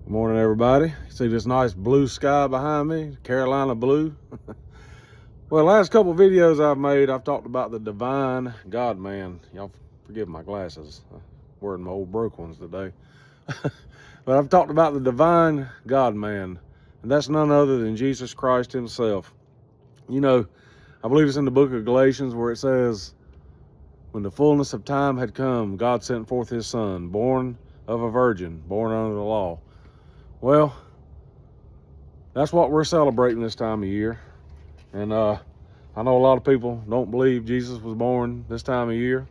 Good morning, everybody. See this nice blue sky behind me, Carolina blue. Well, last couple videos I've made, I've talked about the divine God-man. Y'all forgive my glasses. I'm wearing my old broke ones today. But I've talked about the divine God-man, and that's none other than Jesus Christ himself. You know, I believe it's in the book of Galatians where it says, when the fullness of time had come, God sent forth his son, born of a virgin, born under the law. Well, that's what we're celebrating this time of year. And I know a lot of people don't believe Jesus was born this time of year.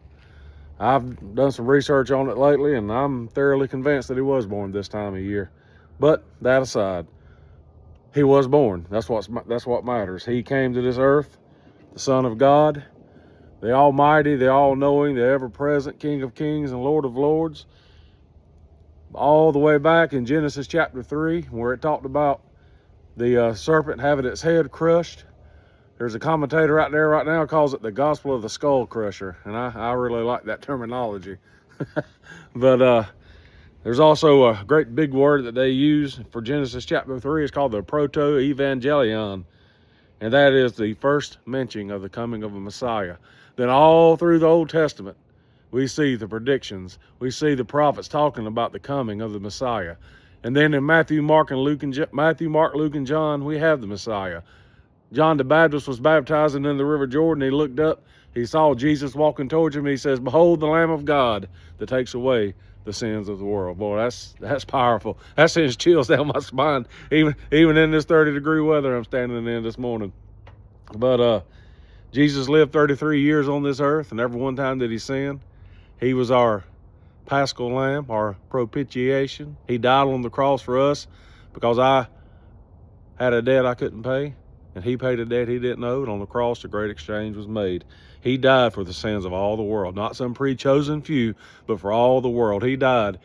I've done some research on it lately, and I'm thoroughly convinced that he was born this time of year. But that aside, he was born. That's what matters. He came to this earth, the Son of God, the Almighty, the All-Knowing, the ever-present King of Kings and Lord of Lords. All the way back in Genesis chapter 3, where it talked about the serpent having its head crushed. There's a commentator out there right now who calls it the gospel of the skull crusher, and I really like that terminology. But there's also a great big word that they use for Genesis chapter 3. It's called the proto-evangelion, and that is the first mention of the coming of a Messiah. Then all through the Old Testament, we see the predictions. We see the prophets talking about the coming of the Messiah. And then in Matthew, Mark, Luke, and John, we have the Messiah. John the Baptist was baptizing in the River Jordan. He looked up, he saw Jesus walking towards him, and he says, "Behold the Lamb of God that takes away the sins of the world." Boy, that's powerful. That sends chills down my spine, even in this 30-degree weather I'm standing in this morning. But Jesus lived 33 years on this earth, and every one time that he sinned, he was our Paschal Lamb, our propitiation. He died on the cross for us because I had a debt I couldn't pay, and he paid a debt he didn't owe, and on the cross the great exchange was made. He died for the sins of all the world, not some pre-chosen few, but for all the world. He died.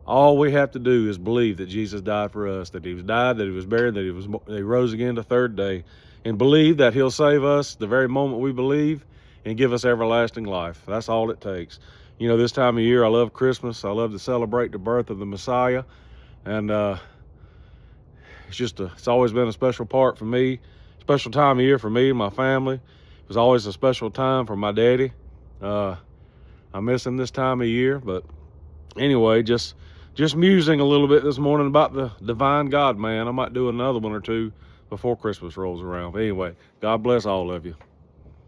All we have to do is believe that Jesus died for us, that he was died, that he was buried, that he rose again the third day, and believe that he'll save us the very moment we believe and give us everlasting life. That's all it takes. You know, this time of year, I love Christmas. I love to celebrate the birth of the Messiah. And it's always been a special part for me, special time of year for me and my family. It was always a special time for my daddy. I miss him this time of year. But anyway, just musing a little bit this morning about the divine God, man. I might do another one or two before Christmas rolls around. But anyway, God bless all of you.